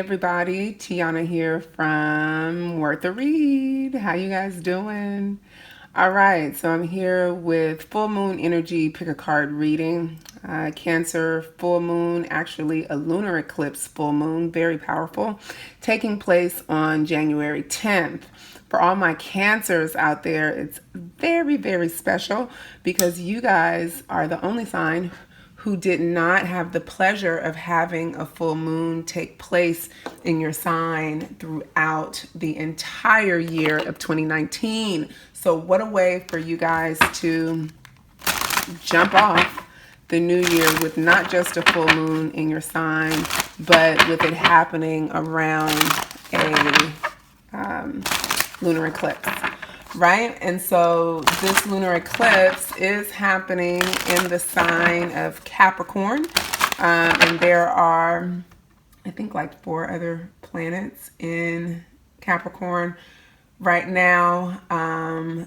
everybody, Tiana here from Worth a Read. How you guys doing? All right, so I'm here with full moon energy pick a card reading. Cancer full moon, actually a lunar eclipse full moon, very powerful, taking place on January 10th. For all my Cancers out there, it's very, very special because you guys are the only sign who did not have the pleasure of having a full moon take place in your sign throughout the entire year of 2019. So what a way for you guys to jump off the new year with not just a full moon in your sign, but with it happening around a lunar eclipse. Right? And so this lunar eclipse is happening in the sign of Capricorn. And there are, I think, like 4 other planets in Capricorn right now.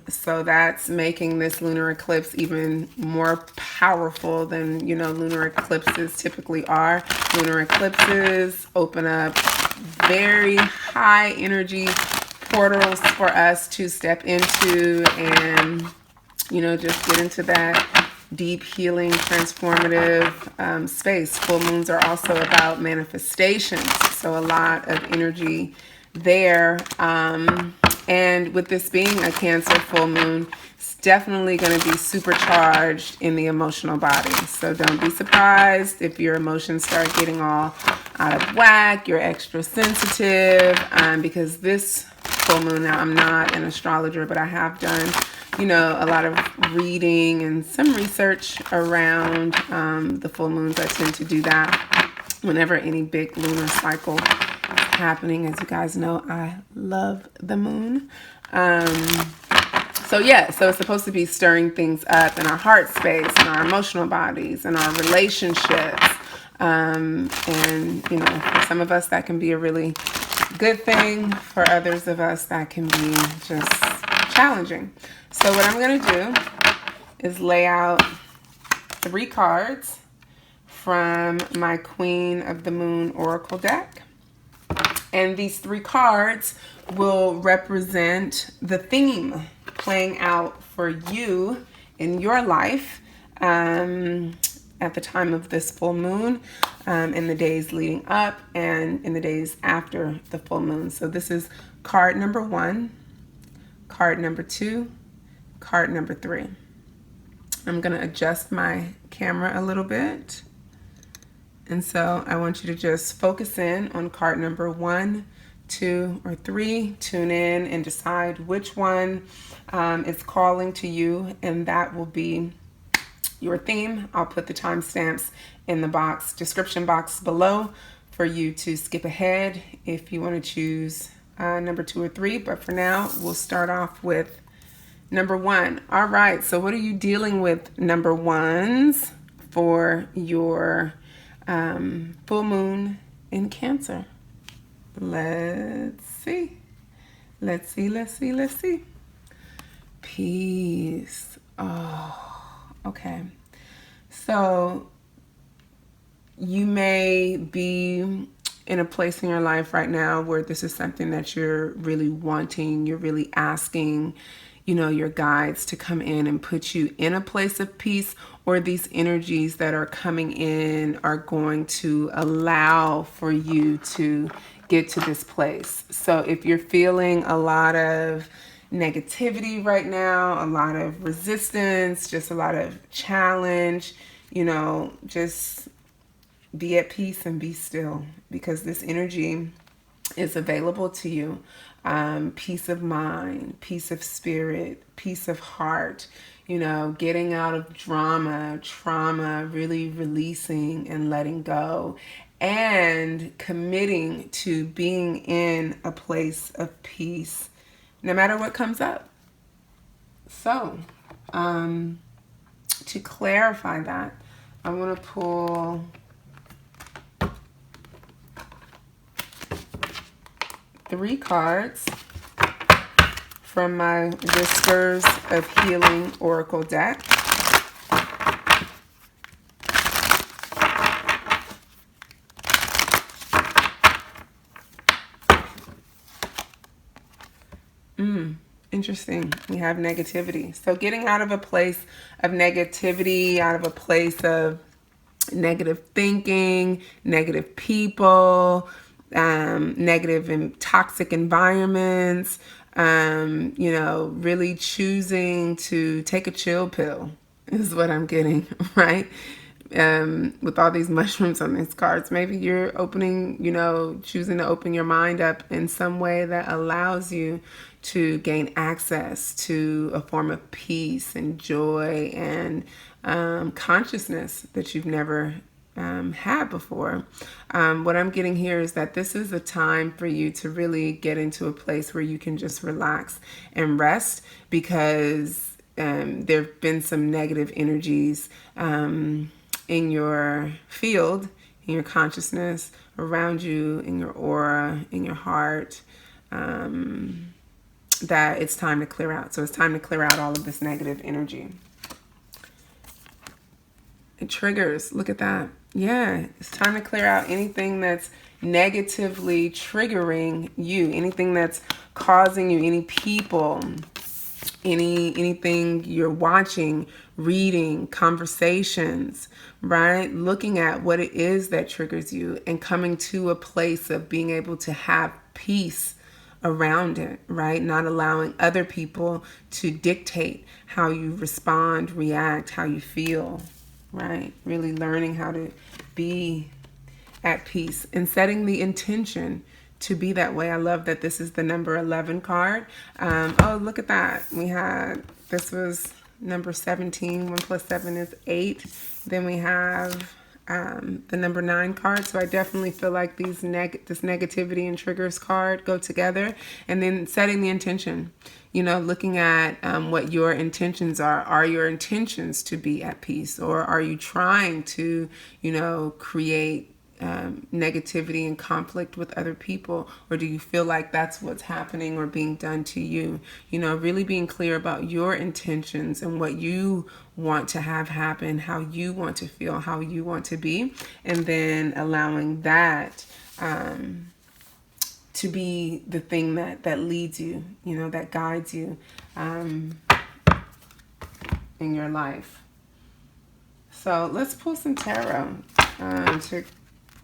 So that's making this lunar eclipse even more powerful than, lunar eclipses typically are. Lunar eclipses open up very high energy portals for us to step into and, just get into that deep healing, transformative space. Full moons are also about manifestations, so a lot of energy there. And with this being a Cancer full moon, it's definitely going to be supercharged in the emotional body. So don't be surprised if your emotions start getting all out of whack, you're extra sensitive, because this full moon, now I'm not an astrologer, but I have done, a lot of reading and some research around the full moons. I tend to do that whenever any big lunar cycle is happening. As you guys know, I love the moon. So it's supposed to be stirring things up in our heart space, in our emotional bodies, in our relationships. And, for some of us, that can be a really good thing. For others of us, that can be just challenging. So what I'm going to do is lay out 3 cards from my Queen of the Moon Oracle deck. And these 3 cards will represent the theme playing out for you in your life at the time of this full moon, in the days leading up and in the days after the full moon. So this is card number 1, card number 2, card number 3. I'm going to adjust my camera a little bit. And so I want you to just focus in on card number 1, 2, or 3. Tune in and decide which one is calling to you, and that will be your theme. I'll put the timestamps in the description box below for you to skip ahead if you want to choose number 2 or 3. But for now, we'll start off with number 1. All right, so what are you dealing with, number 1s, for your full moon in Cancer? Let's see. Peace. Oh, okay. So you may be in a place in your life right now where this is something that you're really wanting, you're really asking, your guides to come in and put you in a place of peace, or these energies that are coming in are going to allow for you to get to this place. So if you're feeling a lot of negativity right now, a lot of resistance, just a lot of challenge, just be at peace and be still, because this energy is available to you. Peace of mind, peace of spirit, peace of heart, getting out of drama, trauma, really releasing and letting go, and committing to being in a place of peace no matter what comes up. So, to clarify that, I want to pull 3 cards from my Whispers of Healing Oracle deck. Interesting. We have negativity. So getting out of a place of negativity, out of a place of negative thinking, negative people, negative and toxic environments, really choosing to take a chill pill is what I'm getting, right? With all these mushrooms on these cards, maybe you're opening, choosing to open your mind up in some way that allows you to gain access to a form of peace and joy and consciousness that you've never had before. What I'm getting here is that this is a time for you to really get into a place where you can just relax and rest, because there have been some negative energies in your field, in your consciousness, around you, in your aura, in your heart, that it's time to clear out. So it's time to clear out all of this negative energy. It triggers. Look at that. Yeah, it's time to clear out anything that's negatively triggering you, anything that's causing you, any people, anything you're watching, reading, conversations, right? Looking at what it is that triggers you and coming to a place of being able to have peace around it, right? Not allowing other people to dictate how you respond, react, how you feel, right? Really learning how to be at peace and setting the intention to be that way. I love that this is the number 11 card. Oh, look at that. This was number 17. 1 plus 7 is 8. Then we have the number 9 card. So I definitely feel like this negativity and triggers card go together. And then setting the intention, looking at what your intentions are. Are your intentions to be at peace, or are you trying to, create negativity and conflict with other people, or do you feel like that's what's happening or being done to you? Really being clear about your intentions and what you want to have happen, how you want to feel, how you want to be, and then allowing that to be the thing that leads you, that guides you in your life. So let's pull some tarot to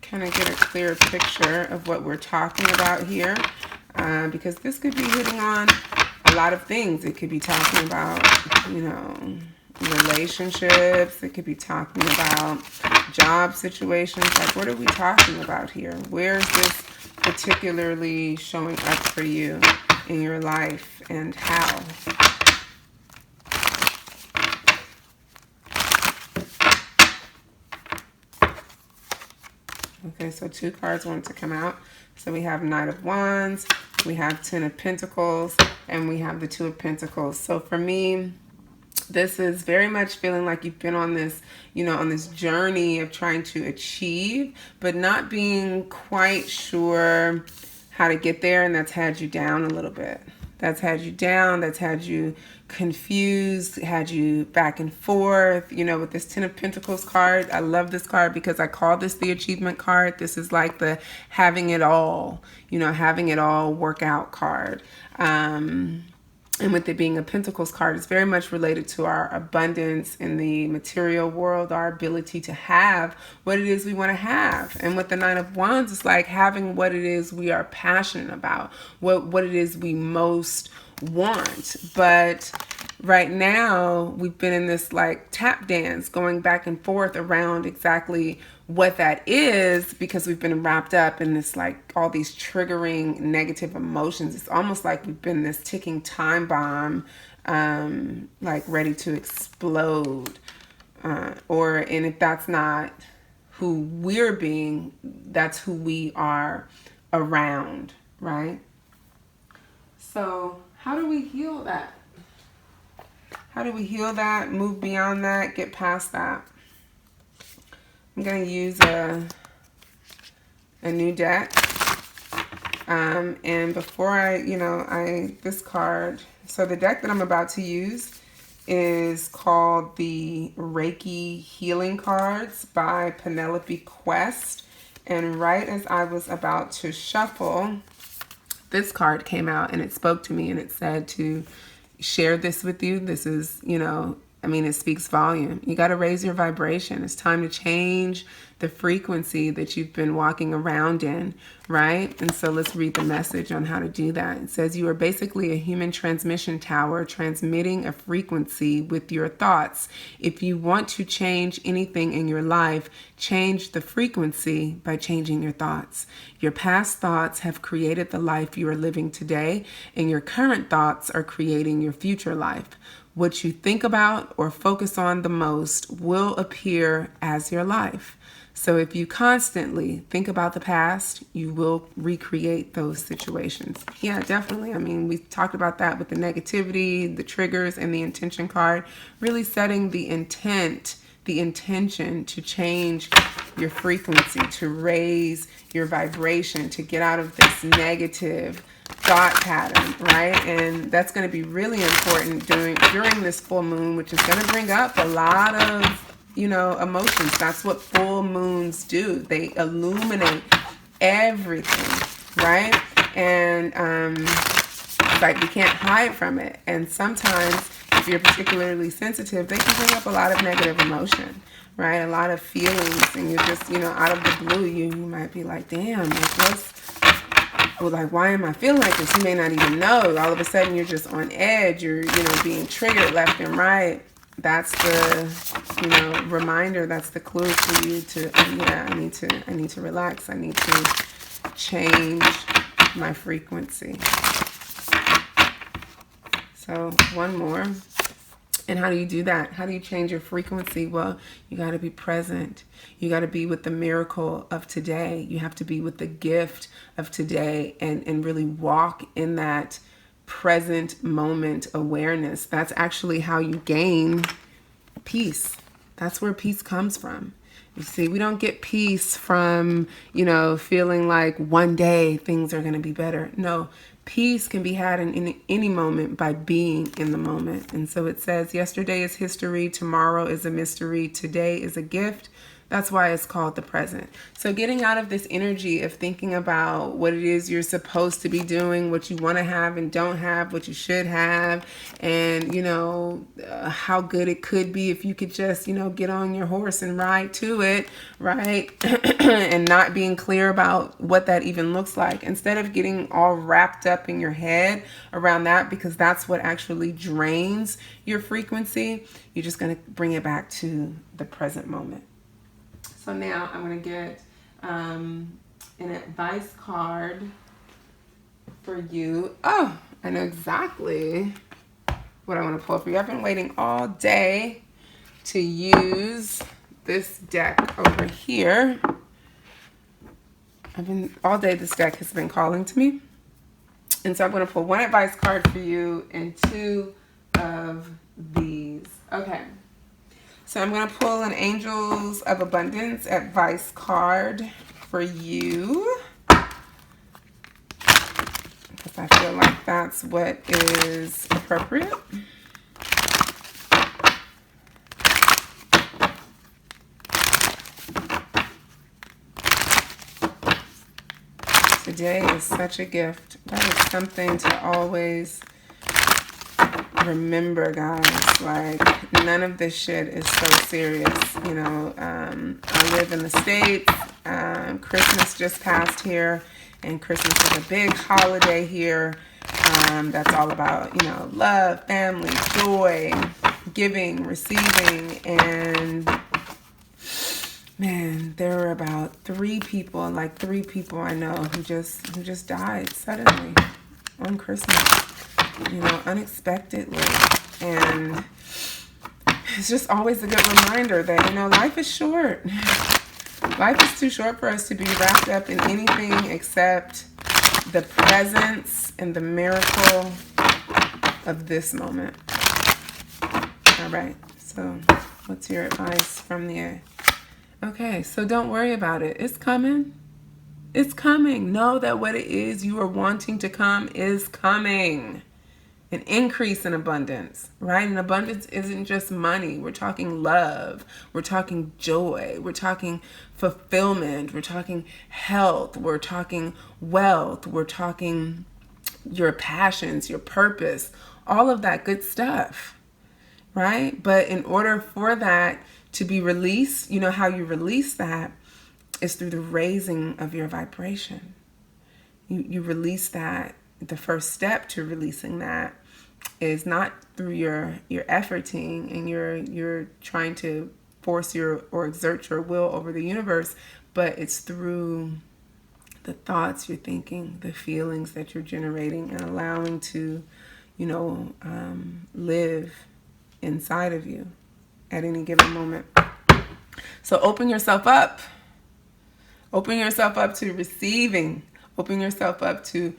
kind of get a clearer picture of what we're talking about here, because this could be hitting on a lot of things. It could be talking about, relationships. It could be talking about job situations. Like, what are we talking about here? Where is this particularly showing up for you in your life, and how? Okay, so 2 cards wanted to come out. So we have Knight of Wands, we have 10 of Pentacles, and we have the 2 of Pentacles. So for me, this is very much feeling like you've been on this, on this journey of trying to achieve, but not being quite sure how to get there, and that's had you down a little bit. That's had you down, that's had you confused, had you back and forth, with this 10 of Pentacles card. I love this card because I call this the achievement card. This is like the having it all, having it all work out card. And with it being a Pentacles card, it's very much related to our abundance in the material world, our ability to have what it is we want to have. And with the Nine of Wands, it's like having what it is we are passionate about, what it is we most want. But right now, we've been in this like tap dance going back and forth around exactly what that is, because we've been wrapped up in this, like, all these triggering negative emotions. It's almost like we've been this ticking time bomb, like ready to explode. And if that's not who we're being, that's who we are around, right? So how do we heal that? How do we heal that, move beyond that, get past that? I'm going to use a new deck. And before this card, so the deck that I'm about to use is called the Reiki Healing Cards by Penelope Quest. And right as I was about to shuffle, this card came out and it spoke to me and it said to share this with you. This is, it speaks volume. You got to raise your vibration. It's time to change the frequency that you've been walking around in, right? And so let's read the message on how to do that. It says, you are basically a human transmission tower transmitting a frequency with your thoughts. If you want to change anything in your life, change the frequency by changing your thoughts. Your past thoughts have created the life you are living today, and your current thoughts are creating your future life. What you think about or focus on the most will appear as your life. So if you constantly think about the past, you will recreate those situations. Yeah, definitely. We talked about that with the negativity, the triggers, and the intention card. Really setting the intention to change your frequency, to raise your vibration, to get out of this negative thought pattern, right? And that's going to be really important during this full moon, which is going to bring up a lot of emotions. That's what full moons do. They illuminate everything, right? And it's like you can't hide from it. And sometimes if you're particularly sensitive, they can bring up a lot of negative emotion, right? A lot of feelings, and you're just, out of the blue, you might be like, damn, why am I feeling like this? You may not even know. All of a sudden you're just on edge. You're, being triggered left and right. That's the, reminder. That's the clue for you to, I need to relax. I need to change my frequency. So one more. And how do you do that? How do you change your frequency? Well, you got to be present. You got to be with the miracle of today. You have to be with the gift of today and really walk in that present moment awareness. That's actually how you gain peace. That's where peace comes from. You see, we don't get peace from, feeling like one day things are going to be better. No, peace can be had in any moment by being in the moment. And so it says, yesterday is history, tomorrow is a mystery, today is a gift. That's why it's called the present. So getting out of this energy of thinking about what it is you're supposed to be doing, what you want to have and don't have, what you should have, and, how good it could be if you could just, get on your horse and ride to it, right? And not being clear about what that even looks like. Instead of getting all wrapped up in your head around that, because that's what actually drains your frequency, you're just going to bring it back to the present moment. So now I'm going to get an advice card for you. Oh, I know exactly what I want to pull for you. I've been waiting all day to use this deck over here. All day this deck has been calling to me. And so I'm going to pull one advice card for you and two of these. Okay. So I'm going to pull an Angels of Abundance advice card for you, because I feel like that's what is appropriate. Today is such a gift. That is something to always remember, guys. Like, none of this shit is so serious. I live in the States. Christmas just passed here, and Christmas is a big holiday here. That's all about, love, family, joy, giving, receiving, and man, there were about three people I know who just died suddenly on Christmas. Unexpectedly. And it's just always a good reminder that, life is short. Life is too short for us to be wrapped up in anything except the presence and the miracle of this moment. All right. So what's your advice from the... Okay. So don't worry about it. It's coming. It's coming. Know that what it is you are wanting to come is coming. An increase in abundance, right? And abundance isn't just money. We're talking love. We're talking joy. We're talking fulfillment. We're talking health. We're talking wealth. We're talking your passions, your purpose, all of that good stuff, right? But in order for that to be released, you know how you release that is through the raising of your vibration. You release that. The first step to releasing that is not through your efforting and you're trying to force your or exert your will over the universe, but it's through the thoughts you're thinking, the feelings that you're generating, and allowing to, live inside of you at any given moment. So open yourself up. Open yourself up to receiving. Open yourself up to,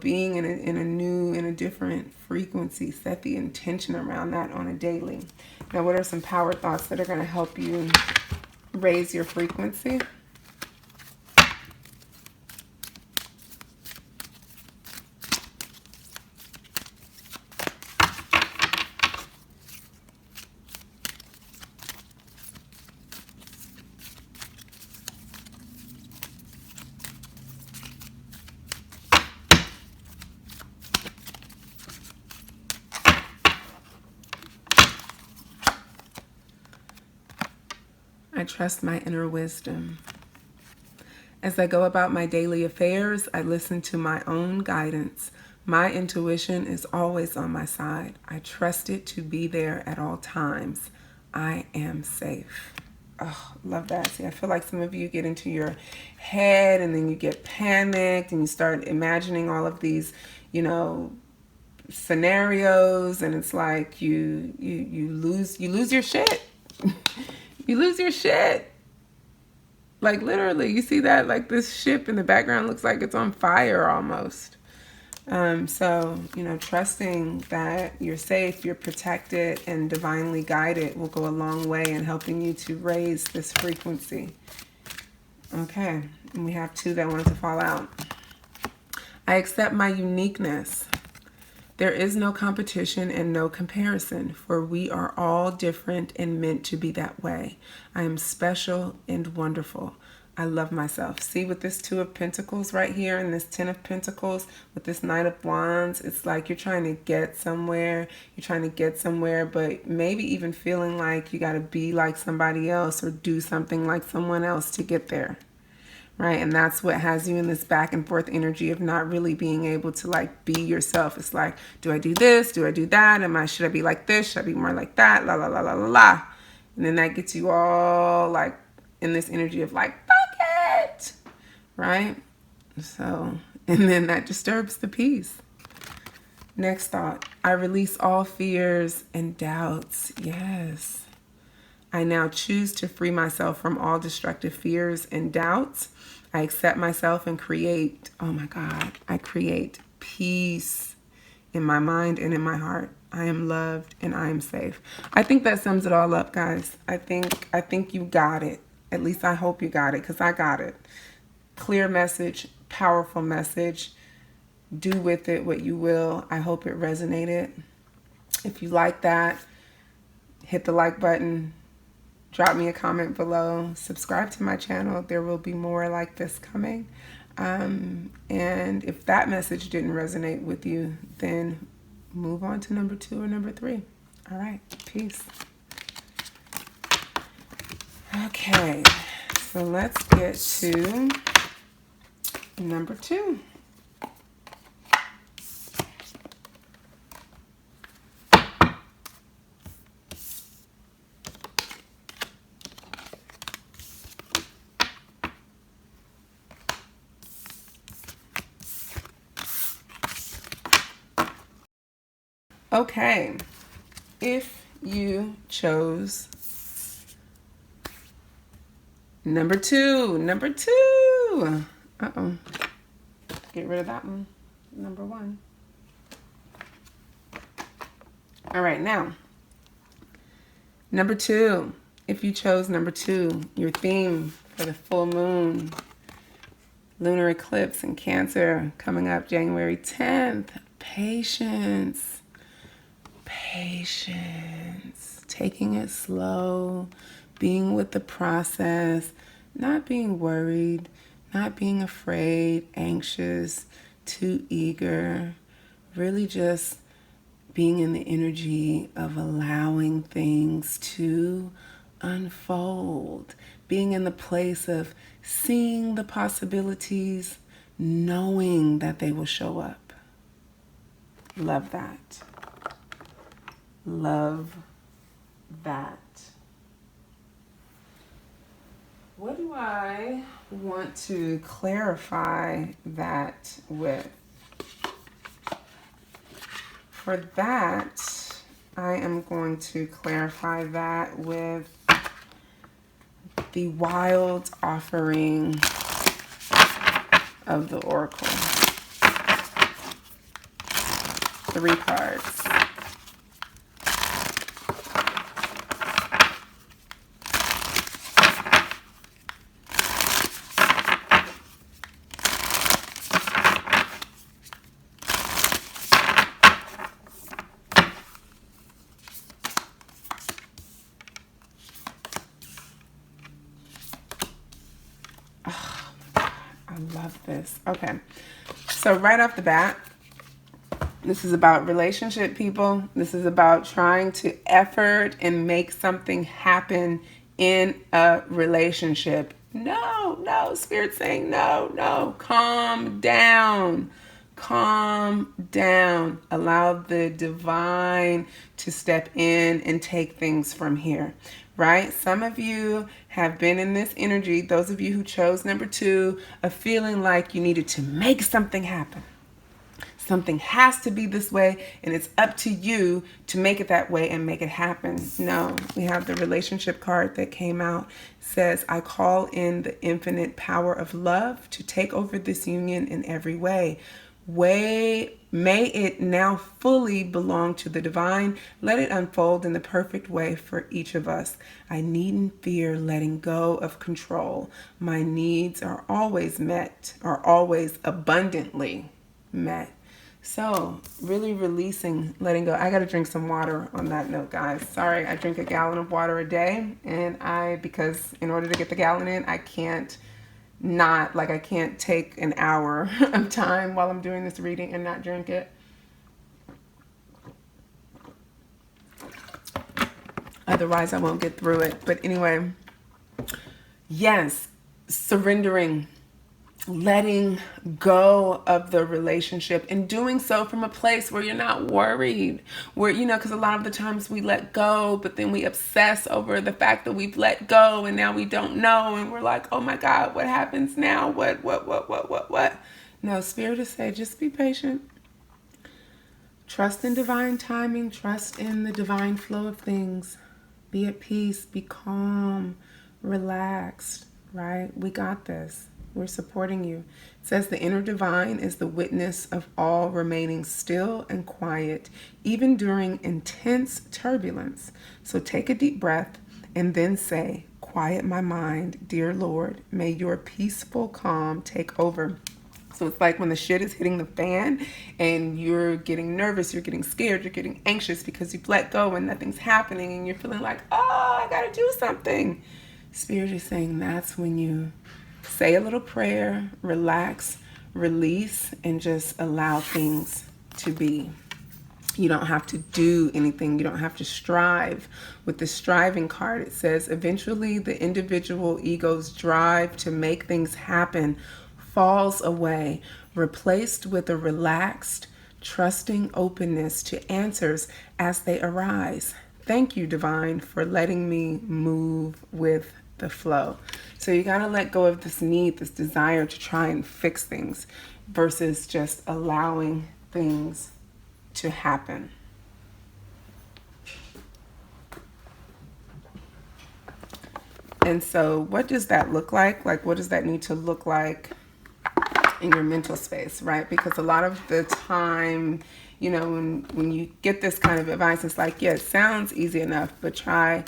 being in a different frequency. Set the intention around that on a daily. Now, what are some power thoughts that are going to help you raise your frequency? I trust my inner wisdom. As I go about my daily affairs, I listen to my own guidance. My intuition is always on my side. I trust it to be there at all times. I am safe. Oh, love that. See, I feel like some of you get into your head and then you get panicked and you start imagining all of these, scenarios, and it's like you lose your shit. You lose your shit. Like literally, you see that? Like this ship in the background looks like it's on fire almost. So, trusting that you're safe, you're protected, and divinely guided will go a long way in helping you to raise this frequency. Okay, and we have two that wanted to fall out. I accept my uniqueness. There is no competition and no comparison, for we are all different and meant to be that way. I am special and wonderful. I love myself. See, with this Two of Pentacles right here and this Ten of Pentacles, with this Knight of Wands, it's like you're trying to get somewhere. You're trying to get somewhere, but maybe even feeling like you got to be like somebody else or do something like someone else to get there. Right? And that's what has you in this back and forth energy of not really being able to like be yourself. It's like, do I do this? Do I do that? Should I be like this? Should I be more like that? La, la, la, la, la, la. And then that gets you all like in this energy of like, fuck it. Right? So, and then that disturbs the peace. Next thought, I release all fears and doubts. Yes. I now choose to free myself from all destructive fears and doubts. I accept myself and create, oh my God, I create peace in my mind and in my heart. I am loved and I am safe. I think that sums it all up, guys. I think you got it. At least I hope you got it, because I got it. Clear message, powerful message. Do with it what you will. I hope it resonated. If you like that, hit the like button. Drop me a comment below. Subscribe to my channel. There will be more like this coming. And if that message didn't resonate with you, then move on to number 2 or number 3. All right. Peace. Okay. So let's get to number 2. Okay, if you chose number 2, uh-oh, get rid of that one, number 1. All right, now, number 2, if you chose number 2, your theme for the full moon, lunar eclipse in Cancer coming up January 10th, patience. Patience, taking it slow, being with the process, not being worried, not being afraid, anxious, too eager, really just being in the energy of allowing things to unfold, being in the place of seeing the possibilities, knowing that they will show up. Love that. Love that. What do I want to clarify that with? For that, I am going to clarify that with the wild offering of the Oracle. 3 cards. I love this. Okay, so right off the bat, this is about relationship, people. This is about trying to effort and make something happen in a relationship. No, Spirit's saying no. Calm down. Calm down. Allow the divine to step in and take things from here, right? Some of you have been in this energy, those of you who chose number 2, of feeling like you needed to make something happen. Something has to be this way, and it's up to you to make it that way and make it happen. No, we have the relationship card that came out. It says, I call in the infinite power of love to take over this union in every way. May it now fully belong to the divine. Let it unfold in the perfect way for each of us. I needn't fear letting go of control. My needs are always met, are always abundantly met. So really releasing, letting go. I got to drink some water on that note, guys. Sorry, I drink a gallon of water a day, and because in order to get the gallon in, I can't take an hour of time while I'm doing this reading and not drink it. Otherwise, I won't get through it. But anyway, yes, surrendering, letting go of the relationship, and doing so from a place where you're not worried, where, because a lot of the times we let go, but then we obsess over the fact that we've let go and now we don't know, and we're like, oh my God, what happens now? What? No, Spirit is saying, just be patient. Trust in divine timing. Trust in the divine flow of things. Be at peace. Be calm. Relaxed, right? We got this. We're supporting you. It says the inner divine is the witness of all remaining still and quiet, even during intense turbulence. So take a deep breath and then say, quiet my mind, dear Lord. May your peaceful calm take over. So it's like when the shit is hitting the fan and you're getting nervous, you're getting scared, you're getting anxious because you've let go and nothing's happening and you're feeling like, oh, I gotta do something. Spirit is saying that's when you say a little prayer, relax, release, and just allow things to be. You don't have to do anything. You don't have to strive. With the striving card, it says, eventually the individual ego's drive to make things happen falls away, replaced with a relaxed, trusting openness to answers as they arise. Thank you, Divine, for letting me move with the flow. So you got to let go of this need, this desire to try and fix things versus just allowing things to happen. And so what does that look like? Like, what does that need to look like in your mental space, right? Because a lot of the time, when you get this kind of advice, it's like, yeah, it sounds easy enough, but try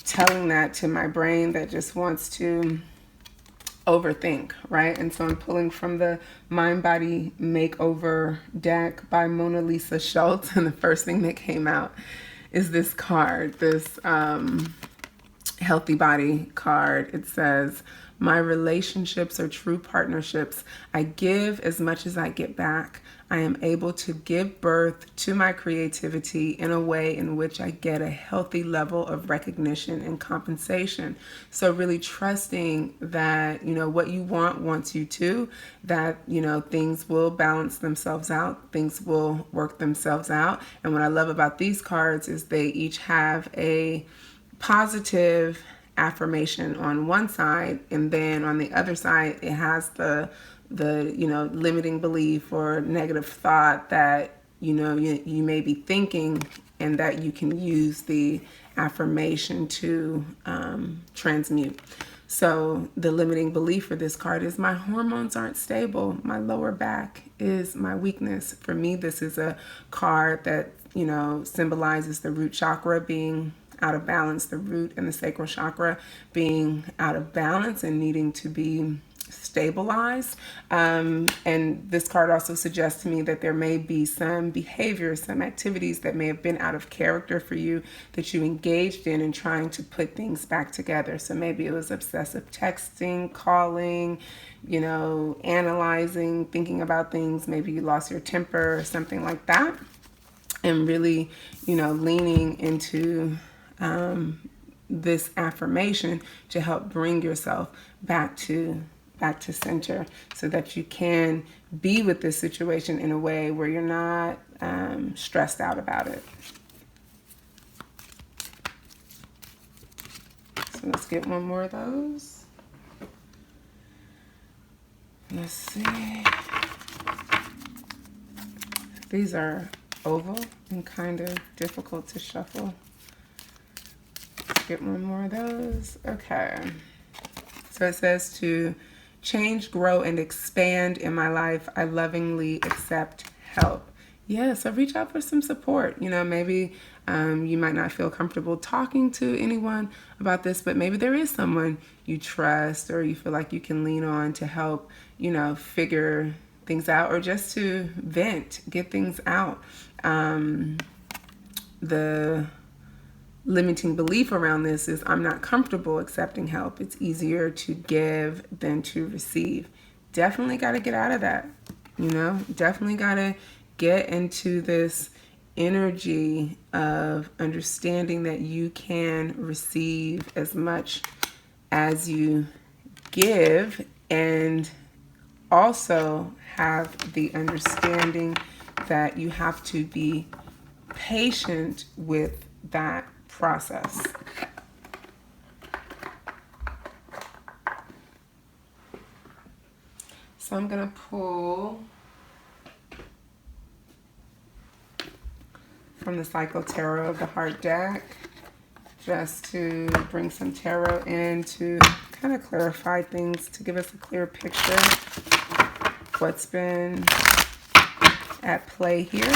telling that to my brain that just wants to overthink, right? And so I'm pulling from the Mind Body Makeover deck by Mona Lisa Schultz, and the first thing that came out is this card, this Healthy Body card. It says, My relationships are true partnerships. I give as much as I get back. I am able to give birth to my creativity in a way in which I get a healthy level of recognition and compensation. So really trusting that, what you want wants you to, that, things will balance themselves out, things will work themselves out. And what I love about these cards is they each have a positive affirmation on one side, and then on the other side it has the limiting belief or negative thought that you may be thinking, and that you can use the affirmation to transmute. So the limiting belief for this card is my hormones aren't stable. My lower back is my weakness. For me, this is a card that symbolizes the root chakra being out of balance, the root and the sacral chakra being out of balance and needing to be stabilized. And this card also suggests to me that there may be some behaviors, some activities that may have been out of character for you that you engaged in trying to put things back together. So maybe it was obsessive texting, calling, analyzing, thinking about things. Maybe you lost your temper or something like that. And really, leaning into this affirmation to help bring yourself back to center, so that you can be with this situation in a way where you're not stressed out about it. So let's get one more of those. Let's see. These are oval and kind of difficult to shuffle. Let's get one more of those. Okay. So it says to change, grow, and expand in my life. I lovingly accept help. Yeah, so reach out for some support. Maybe you might not feel comfortable talking to anyone about this, but maybe there is someone you trust or you feel like you can lean on to help, figure things out, or just to vent, get things out. The limiting belief around this is I'm not comfortable accepting help. It's easier to give than to receive. Definitely got to get out of that. Definitely got to get into this energy of understanding that you can receive as much as you give, and also have the understanding that you have to be patient with that process. So I'm going to pull from the Cycle Tarot of the Heart deck, just to bring some tarot in to kind of clarify things, to give us a clear picture of what's been at play here.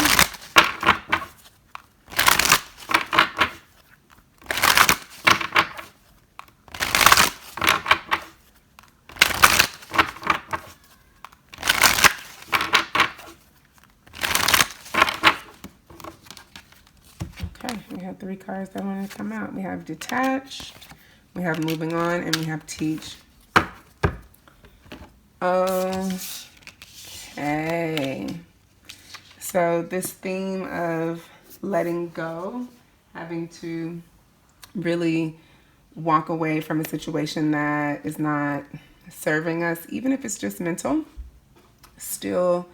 Okay, we have 3 cards that want to come out. We have detached, we have moving on, and we have teach. Okay. So this theme of letting go, having to really walk away from a situation that is not serving us, even if it's just mental, still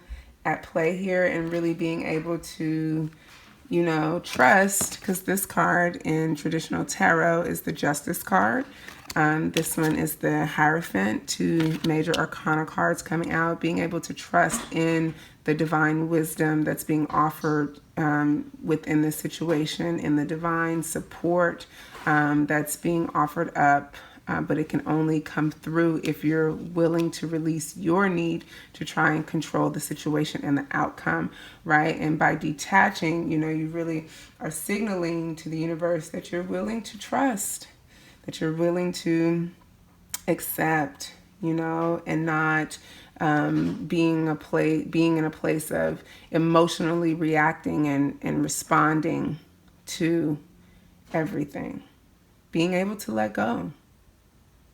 at play here, and really being able to trust, because this card in traditional tarot is the Justice card. This one is the Hierophant, 2 major arcana cards coming out, being able to trust in the divine wisdom that's being offered within this situation, in the divine support that's being offered up. But it can only come through if you're willing to release your need to try and control the situation and the outcome, right? And by detaching, you really are signaling to the universe that you're willing to trust, that you're willing to accept, and not being in a place of emotionally reacting and responding to everything. Being able to let go.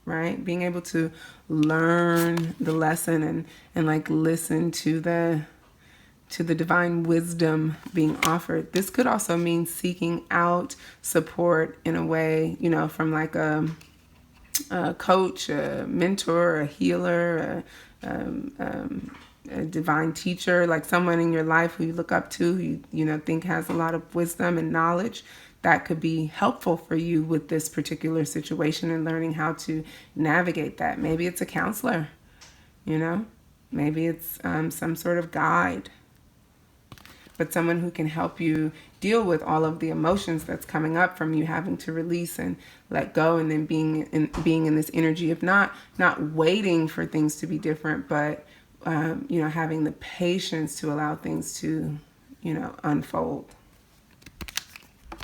right? Being able to learn the lesson and like listen to the divine wisdom being offered. This could also mean seeking out support in a way, you know, from like a coach, a mentor, a healer, a divine teacher, like someone in your life who you look up to, who you know think has a lot of wisdom and knowledge that could be helpful for you with this particular situation and learning how to navigate that. Maybe it's a counselor, you know, maybe it's some sort of guide, but someone who can help you deal with all of the emotions that's coming up from you having to release and let go, and then being in this energy of not waiting for things to be different, but you know, having the patience to allow things to, you know, unfold.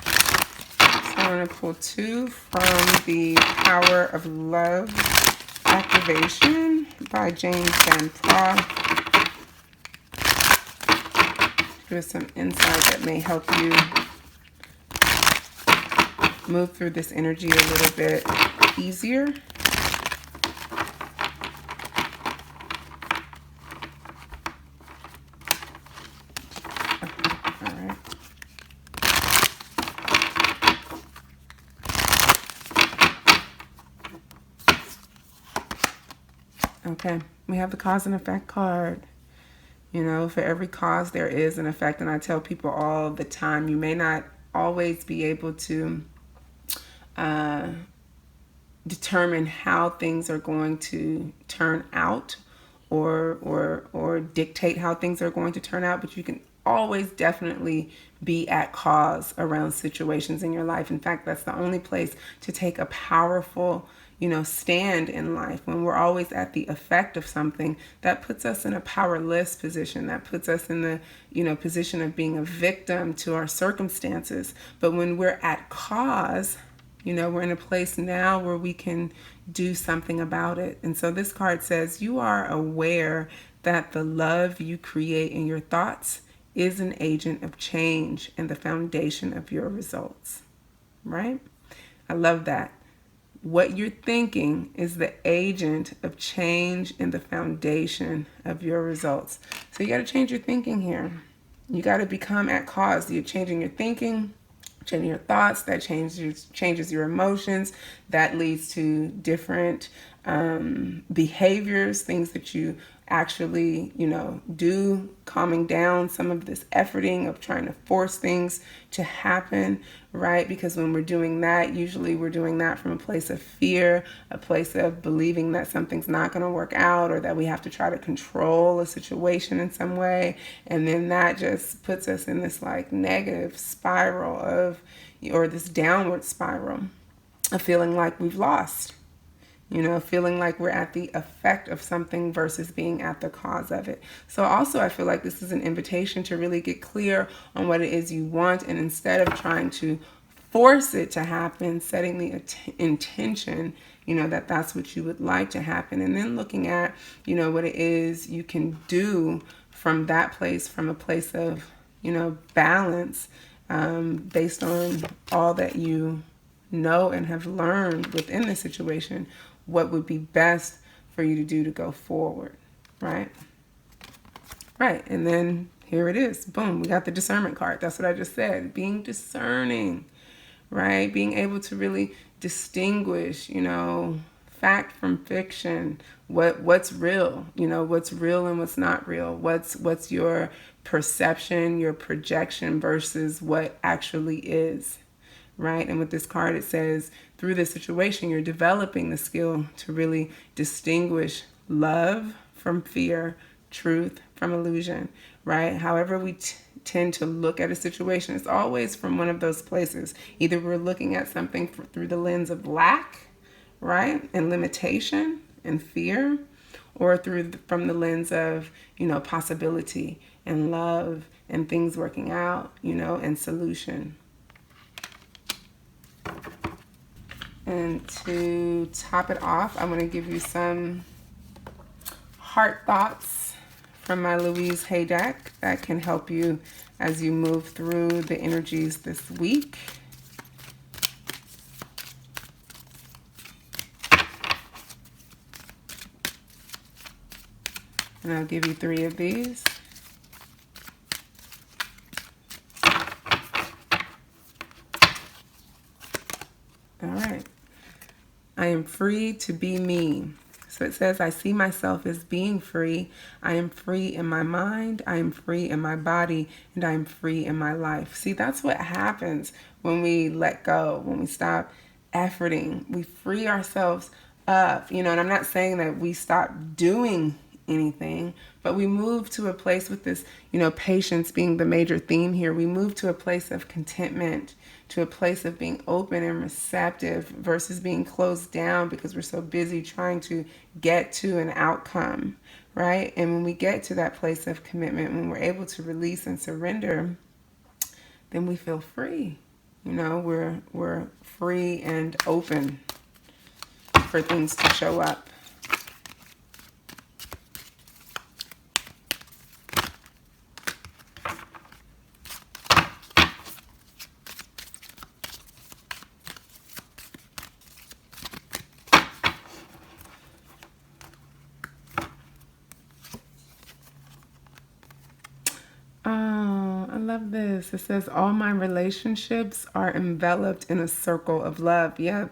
So I'm going to pull 2 from the Power of Love Activation by James Van Praagh. Give us some insight that may help you move through this energy a little bit easier. All right. Okay, we have the cause and effect card. You know, for every cause there is an effect, and I tell people all the time, you may not always be able to determine how things are going to turn out, or dictate how things are going to turn out, but you can always definitely be at cause around situations in your life. In fact, that's the only place to take a powerful, you know, stand in life. When we're always at the effect of something, that puts us in a powerless position. That puts us in the, you know, position of being a victim to our circumstances. But when we're at cause, you know, we're in a place now where we can do something about it. And so this card says, you are aware that the love you create in your thoughts is an agent of change and the foundation of your results, right? I love that. What you're thinking is the agent of change and the foundation of your results. So you got to change your thinking here. You got to become at cause. You're changing your thinking, changing your thoughts. That changes your emotions. That leads to different behaviors, things that you actually, you know, do, calming down some of this efforting of trying to force things to happen, right? Because when we're doing that, usually we're doing that from a place of fear, a place of believing that something's not going to work out, or that we have to try to control a situation in some way. And then that just puts us in this like negative spiral of, or this downward spiral of feeling like we've lost. You know, feeling like we're at the effect of something versus being at the cause of it. So also, I feel like this is an invitation to really get clear on what it is you want. And instead of trying to force it to happen, setting the intention, you know, that that's what you would like to happen. And then looking at, you know, what it is you can do from that place, from a place of, you know, balance, based on all that you know and have learned within the situation, what would be best for you to do to go forward, right? Right, and then here it is. Boom, we got the discernment card. That's what I just said. Being discerning, right? Being able to really distinguish, you know, fact from fiction, what's real, you know, what's real and what's not real, what's your perception, your projection versus what actually is. Right? And with this card, it says, through this situation, you're developing the skill to really distinguish love from fear, truth from illusion, right? However we tend to look at a situation, it's always from one of those places. Either we're looking at something through the lens of lack, right? And limitation and fear, or from the lens of, you know, possibility and love and things working out, you know, and solution. And to top it off, I'm going to give you some heart thoughts from my Louise Hay deck that can help you as you move through the energies this week. And I'll give you 3 of these. All right. I am free to be me. So it says, I see myself as being free. I am free in my mind. I am free in my body. And I am free in my life. See, that's what happens when we let go, when we stop efforting. We free ourselves up, and I'm not saying that we stop doing anything, but we move to a place with this, patience being the major theme here. We move to a place of contentment, to a place of being open and receptive versus being closed down because we're so busy trying to get to an outcome, right? And when we get to that place of commitment, when we're able to release and surrender, then we feel free. We're free and open for things to show up. Oh, I love this. It says, all my relationships are enveloped in a circle of love. Yeah,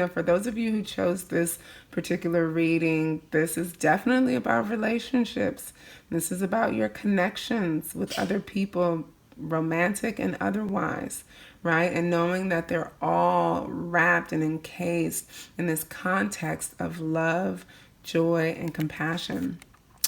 for those of you who chose this particular reading, this is definitely about relationships. This is about your connections with other people, romantic and otherwise, right? And knowing that they're all wrapped and encased in this context of love, joy, and compassion.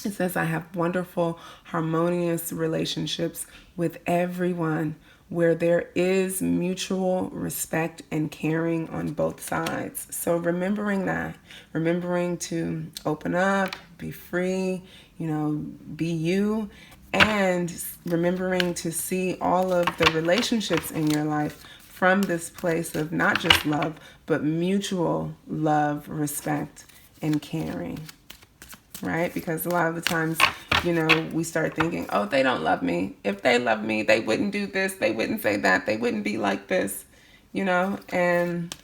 It says, I have wonderful, harmonious relationships with everyone where there is mutual respect and caring on both sides. So remembering that, remembering to open up, be free, be you, and remembering to see all of the relationships in your life from this place of not just love, but mutual love, respect, and caring. Right? Because a lot of the times, we start thinking, oh, they don't love me. If they love me, they wouldn't do this. They wouldn't say that. They wouldn't be like this, and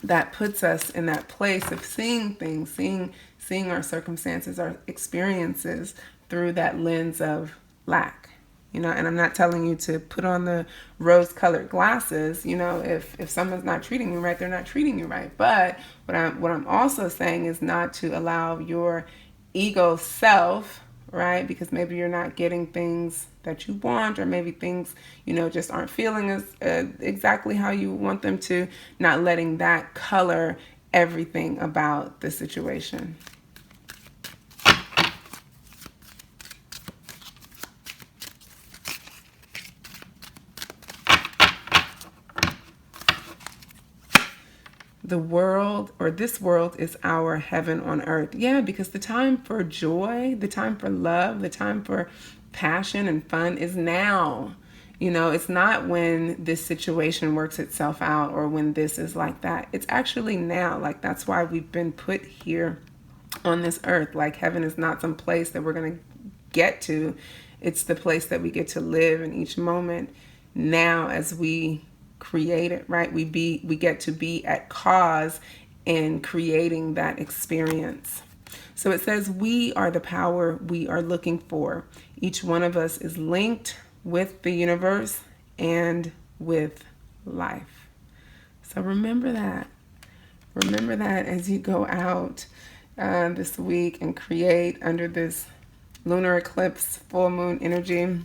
that puts us in that place of seeing things, seeing our circumstances, our experiences through that lens of lack. And I'm not telling you to put on the rose-colored glasses. If someone's not treating you right, they're not treating you right. But what I'm also saying is not to allow your ego self, right? Because maybe you're not getting things that you want, or maybe things, just aren't feeling as exactly how you want them to, not letting that color everything about the situation. The world, or this world, is our heaven on earth. Yeah, because the time for joy, the time for love, the time for passion and fun is now. It's not when this situation works itself out or when this is like that. It's actually now. Like, that's why we've been put here on this earth. Like, heaven is not some place that we're going to get to. It's the place that we get to live in each moment now as we create it, right? We get to be at cause in creating that experience. So it says, we are the power we are looking for. Each one of us is linked with the universe and with life. So remember that. Remember that as you go out this week and create under this lunar eclipse, full moon energy.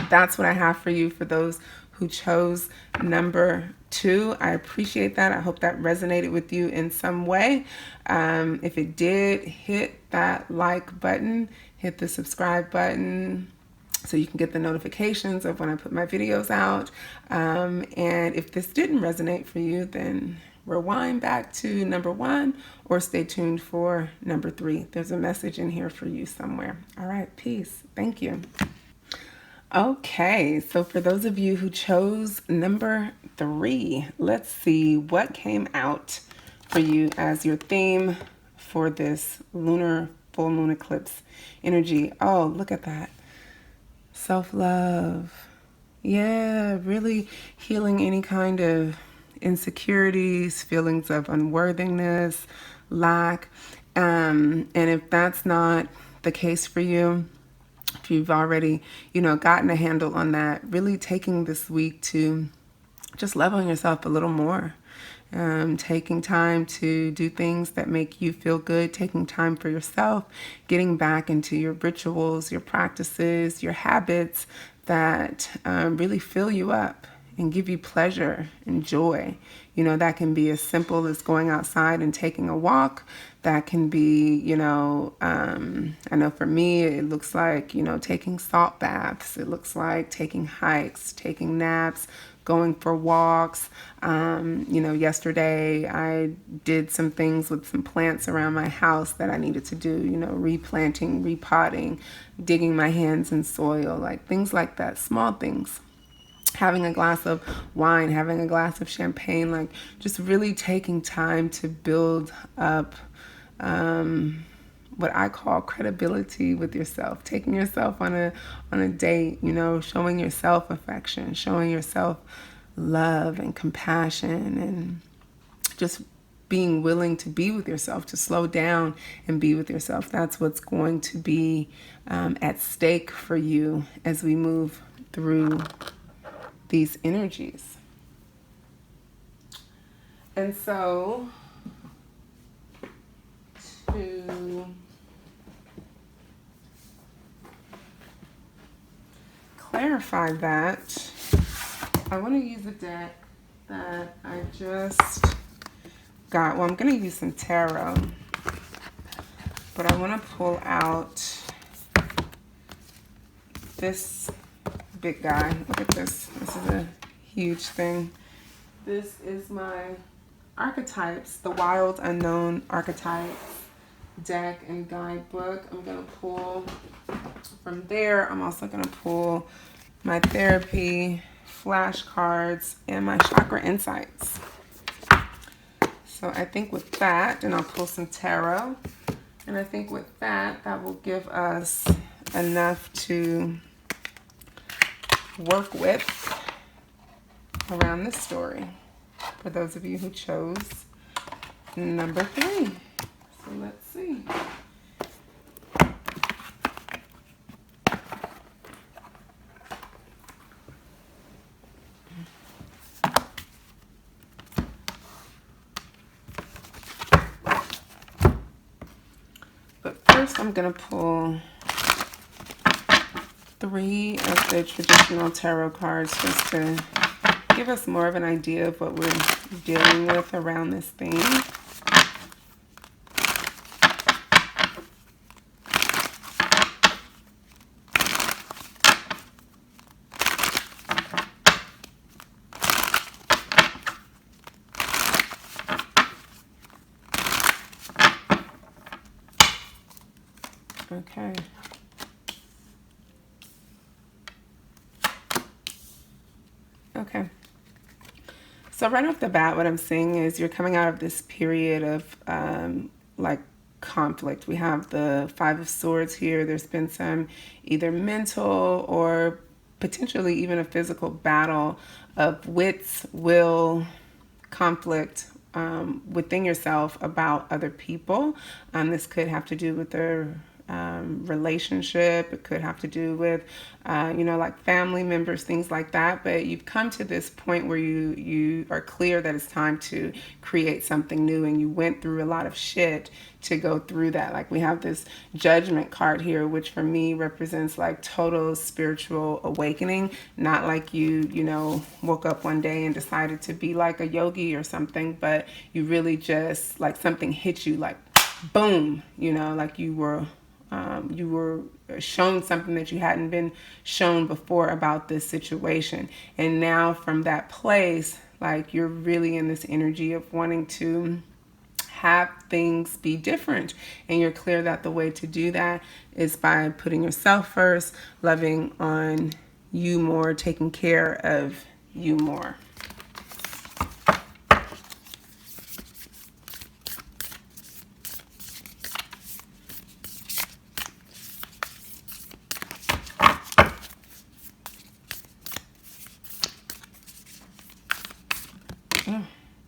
That's what I have for you for those who chose number 2. I appreciate that. I hope that resonated with you in some way. If it did, hit that like button, hit the subscribe button so you can get the notifications of when I put my videos out. And if this didn't resonate for you, then rewind back to number 1 or stay tuned for number 3. There's a message in here for you somewhere. All right, peace. Thank you. Okay, so for those of you who chose number 3, let's see what came out for you as your theme for this lunar full moon eclipse energy. Oh, look at that. Self-love. Yeah, really healing any kind of insecurities, feelings of unworthiness, lack. And if that's not the case for you, if you've already, gotten a handle on that, really taking this week to just love on yourself a little more. Taking time to do things that make you feel good, taking time for yourself, getting back into your rituals, your practices, your habits that really fill you up and give you pleasure and joy. That can be as simple as going outside and taking a walk. That can be, I know for me, it looks like, taking salt baths. It looks like taking hikes, taking naps, going for walks. Yesterday I did some things with some plants around my house that I needed to do, replanting, repotting, digging my hands in soil, like things like that, small things. Having a glass of wine, having a glass of champagne, like just really taking time to build up what I call credibility with yourself, taking yourself on a date, showing yourself affection, showing yourself love and compassion, and just being willing to be with yourself, to slow down and be with yourself. That's what's going to be at stake for you as we move through these energies. And so to clarify that, I want to use a deck that I just got. Well, I'm going to use some tarot, but I want to pull out this big guy. Look at this. This is a huge thing. This is my archetypes, the Wild Unknown Archetypes deck and guidebook. I'm going to pull from there. I'm also going to pull my therapy flashcards and my chakra insights. So I think with that, and I'll pull some tarot, and I think with that, that will give us enough to work with around this story for those of you who chose number 3. So let's see. But first I'm going to pull 3 of the traditional tarot cards just to give us more of an idea of what we're dealing with around this theme. Okay. Okay. So right off the bat, what I'm seeing is you're coming out of this period of like conflict. We have the 5 of Swords here. There's been some either mental or potentially even a physical battle of wits, will, conflict within yourself about other people. This could have to do with their relationship. It could have to do with, like family members, things like that. But you've come to this point where you are clear that it's time to create something new, and you went through a lot of shit to go through that. Like we have this Judgment card here, which for me represents like total spiritual awakening. Not like you woke up one day and decided to be like a yogi or something, but you really just like something hit you like boom, like you were shown something that you hadn't been shown before about this situation. And now from that place, like you're really in this energy of wanting to have things be different. And you're clear that the way to do that is by putting yourself first, loving on you more, taking care of you more.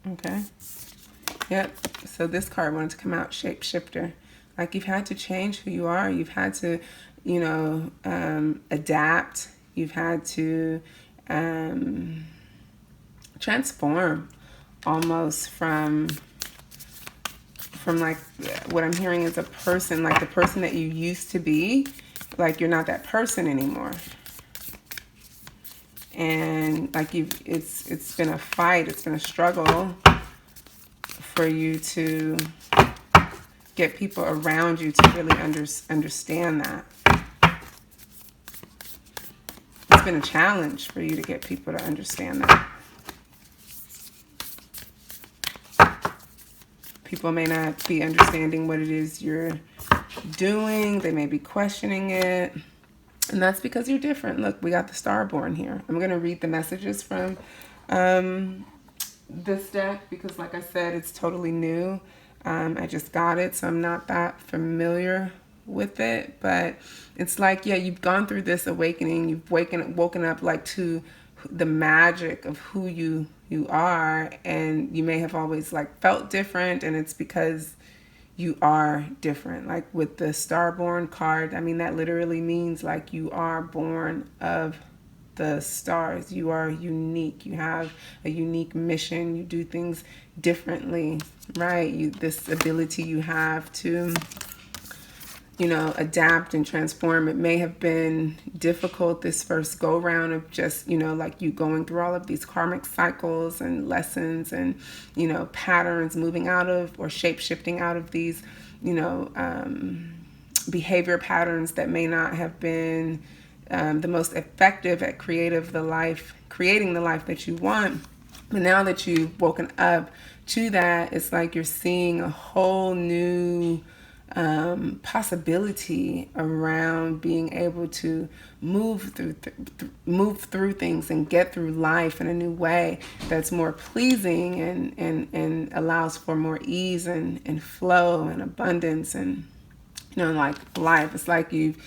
Okay. Yep. So this card wanted to come out, Shapeshifter. Like, you've had to change who you are. You've had to, adapt. You've had to transform almost from like what I'm hearing is a person, like the person that you used to be, like you're not that person anymore. And like it's been a fight, it's been a struggle for you to get people around you to really understand that. It's been a challenge for you to get people to understand that. People may not be understanding what it is you're doing. They may be questioning it. And that's because you're different. Look, we got the Starborn here. I'm going to read the messages from this deck because, like I said, it's totally new. I just got it, so I'm not that familiar with it. But it's like, yeah, you've gone through this awakening. You've woken up like to the magic of who you are, and you may have always like felt different, and it's because you are different. Like with the Starborn card, I mean, that literally means like you are born of the stars. You are unique. You have a unique mission. You do things differently, right? This ability you have to adapt and transform. It may have been difficult this first go round of just, like you going through all of these karmic cycles and lessons and, patterns, moving out of or shape shifting out of these, behavior patterns that may not have been the most effective at creating the life that you want. But now that you've woken up to that, it's like you're seeing a whole new possibility around being able to move through things and get through life in a new way that's more pleasing and allows for more ease and flow and abundance and like life. It's like you've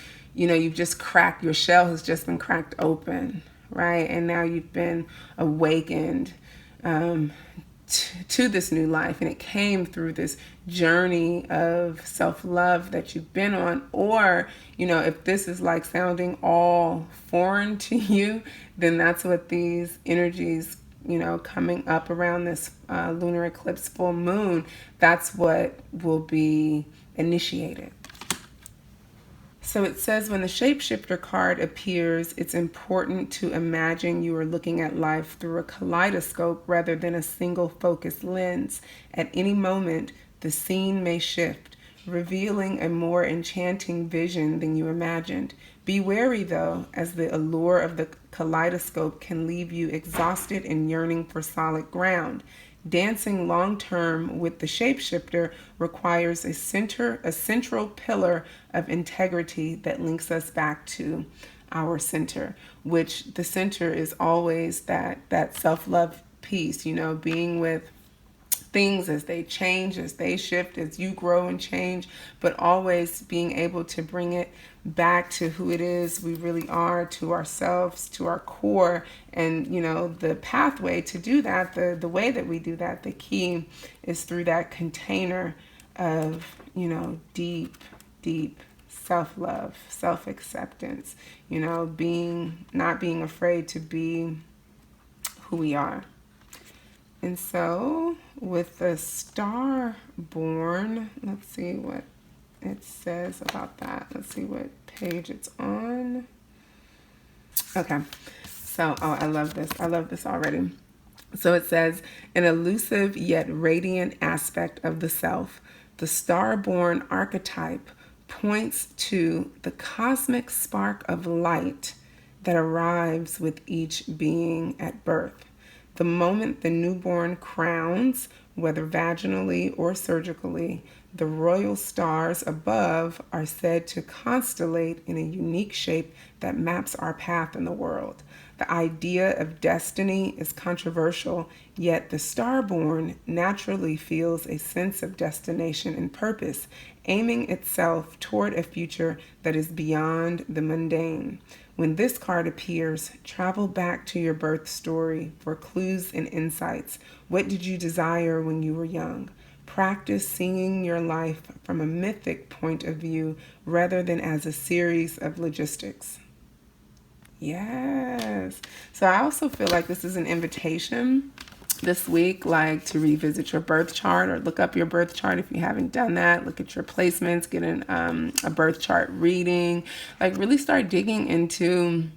just cracked, your shell has just been cracked open, right? And now you've been awakened to this new life, and it came through this journey of self-love that you've been on. Or if this is like sounding all foreign to you, then that's what these energies coming up around this lunar eclipse full moon, that's what will be initiated. So it says when the shapeshifter card appears, it's important to imagine you are looking at life through a kaleidoscope rather than a single focused lens. At any moment, the scene may shift, revealing a more enchanting vision than you imagined. Be wary, though, as the allure of the kaleidoscope can leave you exhausted and yearning for solid ground. Dancing long-term with the shapeshifter requires a central pillar of integrity that links us back to our center, which the center is always that self-love piece, being with things as they change, as they shift, as you grow and change, but always being able to bring it back to who it is we really are, to ourselves, to our core. And the pathway to do that, the way that we do that, the key is through that container of deep self-love, self-acceptance, not being afraid to be who we are. And so with the Starborn, let's see what it says about that. Let's see what page it's on. Okay. So, I love this. I love this already. So it says, an elusive yet radiant aspect of the self, the Starborn archetype points to the cosmic spark of light that arrives with each being at birth. The moment the newborn crowns, whether vaginally or surgically, the royal stars above are said to constellate in a unique shape that maps our path in the world. The idea of destiny is controversial, yet the Starborn naturally feels a sense of destination and purpose, aiming itself toward a future that is beyond the mundane. When this card appears, travel back to your birth story for clues and insights. What did you desire when you were young? Practice seeing your life from a mythic point of view rather than as a series of logistics. Yes. So I also feel like this is an invitation this week, like to revisit your birth chart or look up your birth chart if you haven't done that. Look at your placements, get a birth chart reading, like really start digging into,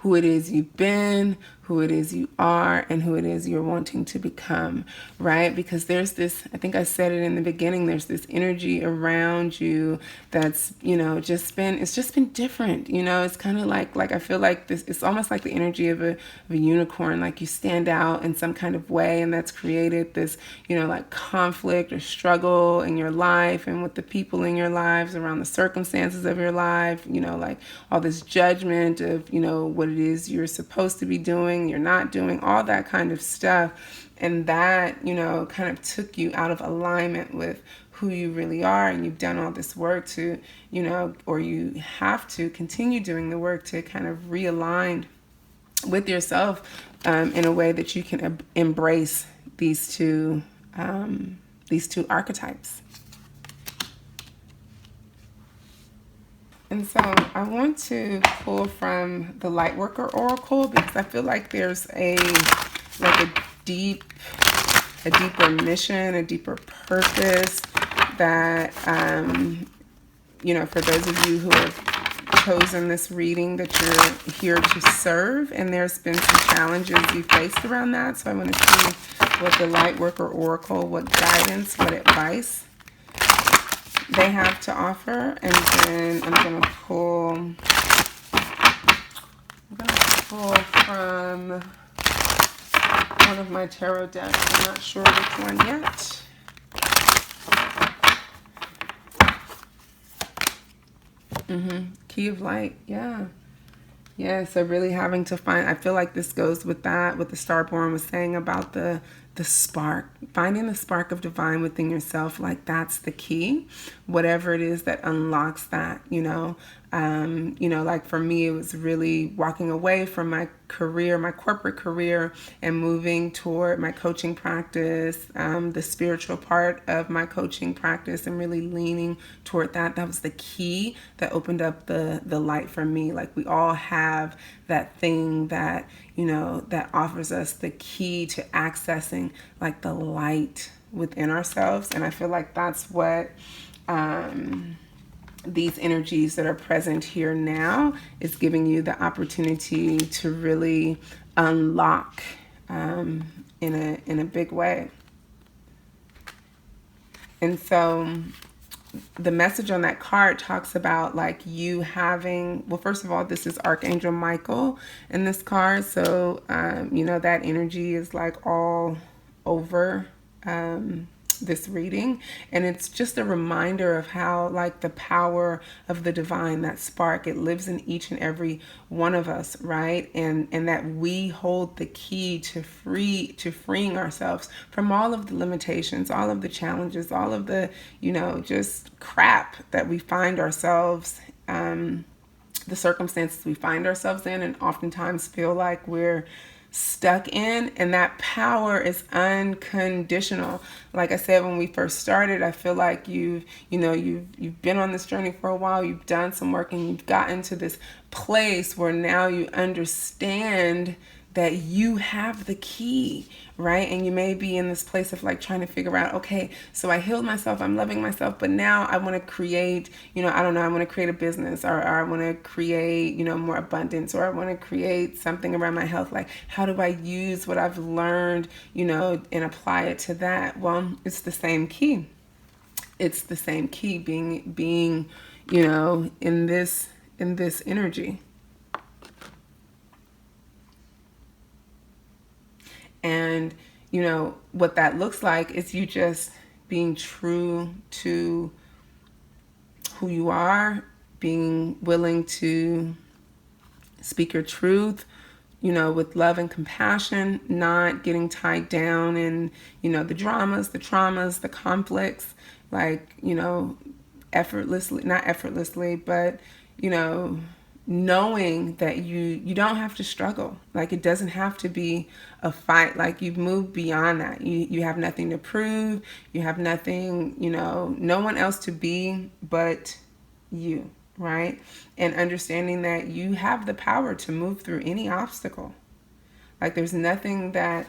who it is you've been, who it is you are, and who it is you're wanting to become, right? Because there's this, I think I said it in the beginning, there's this energy around you that's, it's just been different. It's kind of like I feel like this, it's almost like the energy of a unicorn, like you stand out in some kind of way, and that's created this, like conflict or struggle in your life and with the people in your lives, around the circumstances of your life, like all this judgment of, what it is you're supposed to be doing, you're not doing, all that kind of stuff. And that, kind of took you out of alignment with who you really are. And you've done all this work to, or you have to continue doing the work to kind of realign with yourself in a way that you can embrace these two archetypes. And so I want to pull from the Lightworker Oracle because I feel like there's a deeper mission, a deeper purpose that, for those of you who have chosen this reading, that you're here to serve. And there's been some challenges you faced around that. So I want to see what the Lightworker Oracle, what guidance, what advice they have to offer. And then I'm going to pull from one of my tarot decks. I'm not sure which one yet. Key of Light. Yeah, so really having to find, I feel like this goes with that, what the Starborn was saying about the spark, finding the spark of divine within yourself. Like that's the key, whatever it is that unlocks that, like for me, it was really walking away from my career, my corporate career, and moving toward my coaching practice, the spiritual part of my coaching practice, and really leaning toward that. That was the key that opened up the light for me. Like we all have that thing that, that offers us the key to accessing like the light within ourselves. And I feel like that's what these energies that are present here now is giving you the opportunity to really unlock in a big way. And so the message on that card talks about like you having, well, first of all, this is Archangel Michael in this card. So, that energy is like all over this reading. And it's just a reminder of how like the power of the divine, that spark, it lives in each and every one of us, right? And that we hold the key to freeing ourselves from all of the limitations, all of the challenges, all of the, just crap that we find ourselves, the circumstances we find ourselves in, and oftentimes feel like we're stuck in. And that power is unconditional. Like I said, when we first started, I feel like you've been on this journey for a while, you've done some work, and you've gotten to this place where now you understand that you have the key, right? And you may be in this place of like trying to figure out, okay, so I healed myself, I'm loving myself, but now I want to create, I want to create a business, or I want to create, more abundance, or I want to create something around my health. Like, how do I use what I've learned, and apply it to that? Well, it's the same key. It's the same key being, in this energy. And, what that looks like is you just being true to who you are, being willing to speak your truth, with love and compassion, not getting tied down in, the dramas, the traumas, the conflicts, like, not effortlessly, but, knowing that you don't have to struggle. Like, it doesn't have to be a fight. Like, you've moved beyond that. You have nothing to prove. You have nothing, no one else to be but you, right? And understanding that you have the power to move through any obstacle. Like, there's nothing that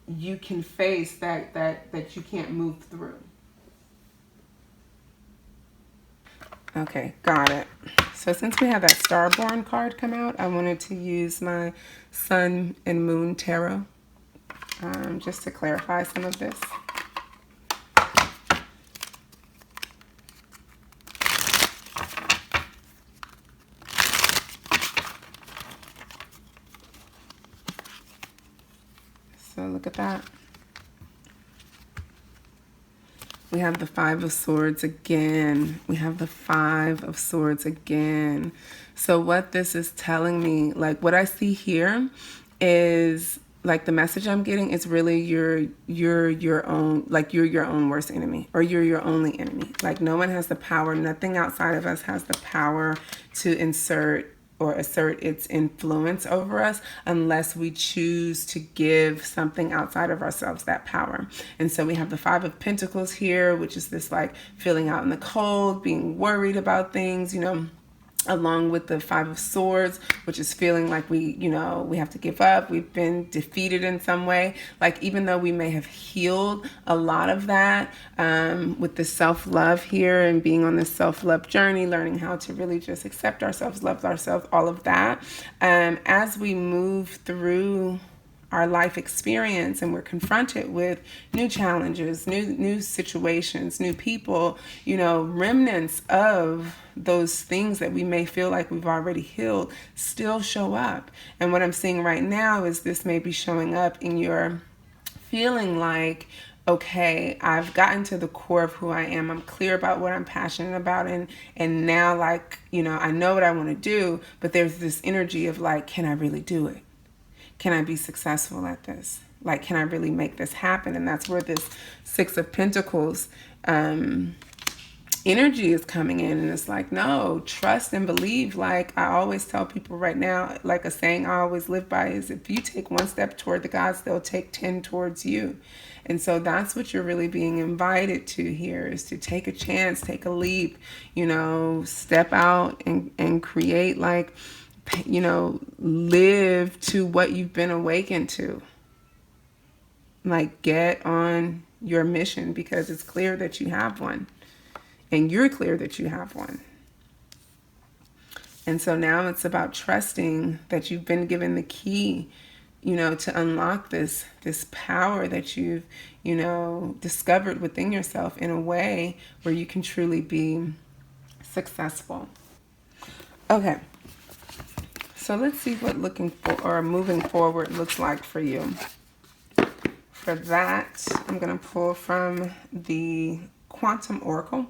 you can face that you can't move through. Okay, got it. So since we have that Starborn card come out, I wanted to use my Sun and Moon Tarot just to clarify some of this. So look at that. We have the Five of Swords again. We have the Five of Swords again. So what this is telling me, like what I see here is like the message I'm getting is really you're your own, like you're your own worst enemy, or you're your only enemy. Like no one has the power, nothing outside of us has the power to insert or assert its influence over us unless we choose to give something outside of ourselves that power. And so we have the Five of Pentacles here, which is this like feeling out in the cold, being worried about things, along with the Five of Swords, which is feeling like we have to give up. We've been defeated in some way. Like even though we may have healed a lot of that with the self-love here and being on this self-love journey, learning how to really just accept ourselves, love ourselves, all of that. As we move through our life experience and we're confronted with new challenges, new situations, new people, remnants of those things that we may feel like we've already healed still show up. And what I'm seeing right now is this may be showing up in your feeling like, okay, I've gotten to the core of who I am. I'm clear about what I'm passionate about. And now like, I know what I want to do, but there's this energy of like, can I really do it? Can I be successful at this? Like, can I really make this happen? And that's where this Six of Pentacles energy is coming in. And it's like, no, trust and believe. Like I always tell people right now, like a saying I always live by is if you take one step toward the gods, they'll take 10 towards you. And so that's what you're really being invited to here, is to take a chance, take a leap, step out and create, like, live to what you've been awakened to. Like get on your mission, because it's clear that you have one. And you're clear that you have one. And so now it's about trusting that you've been given the key, to unlock this power that you've, discovered within yourself in a way where you can truly be successful. Okay. So let's see what looking for or moving forward looks like for you. For that, I'm going to pull from the Quantum Oracle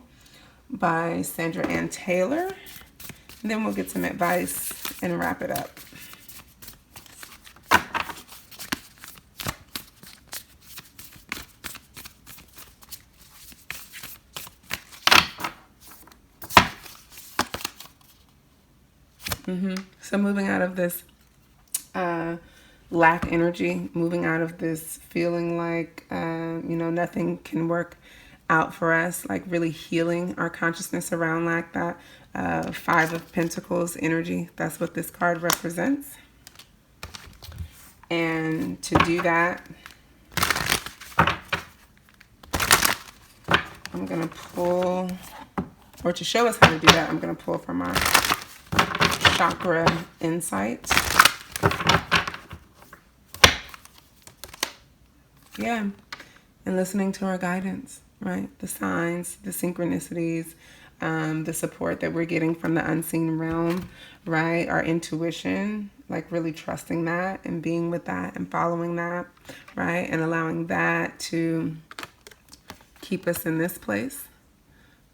by Sandra Ann Taylor. And then we'll get some advice and wrap it up. So moving out of this lack energy, moving out of this feeling like, nothing can work out for us, like really healing our consciousness around like that Five of Pentacles energy. That's what this card represents. And to do that, I'm going to pull, or to show us how to do that, I'm going to pull from our chakra insight. Yeah. And listening to our guidance, right? The signs, the synchronicities, the support that we're getting from the unseen realm, right? Our intuition, like really trusting that and being with that and following that, right? And allowing that to keep us in this place,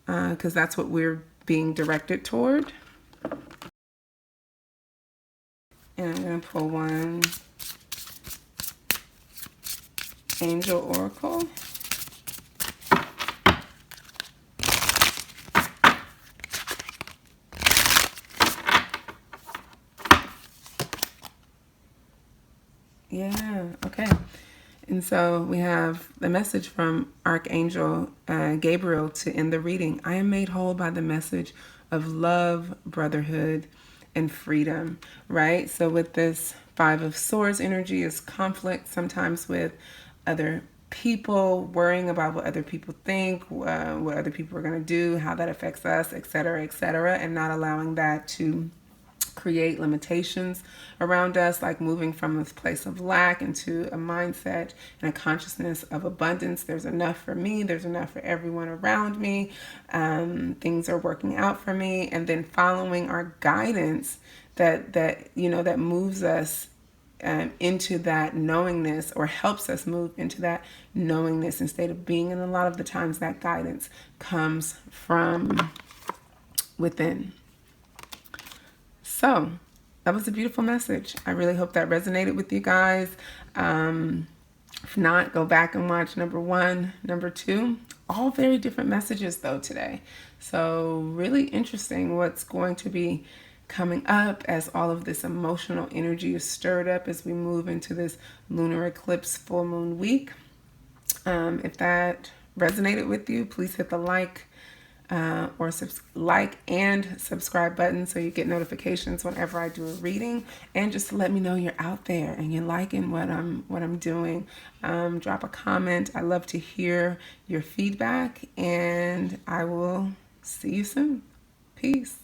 because that's what we're being directed toward. And I'm going to pull one Angel Oracle. And so we have the message from Archangel Gabriel to end the reading. I am made whole by the message of love, brotherhood, and freedom, right? So with this Five of Swords energy is conflict, sometimes with other people, worrying about what other people think, what other people are going to do, how that affects us, etc., and not allowing that to create limitations around us, like moving from this place of lack into a mindset and a consciousness of abundance. There's enough for me, there's enough for everyone around me, things are working out for me, and then following our guidance that moves us into that knowingness, or helps us move into that knowingness instead of being. And a lot of the times that guidance comes from within. So that was a beautiful message. I really hope that resonated with you guys. If not, go back and watch number 1, number 2. All very different messages though today. So really interesting what's going to be coming up as all of this emotional energy is stirred up as we move into this lunar eclipse full moon week. If that resonated with you, please hit the like and subscribe button so you get notifications whenever I do a reading, and just let me know you're out there and you're liking what I'm doing. Drop a comment. I love to hear your feedback, and I will see you soon. Peace.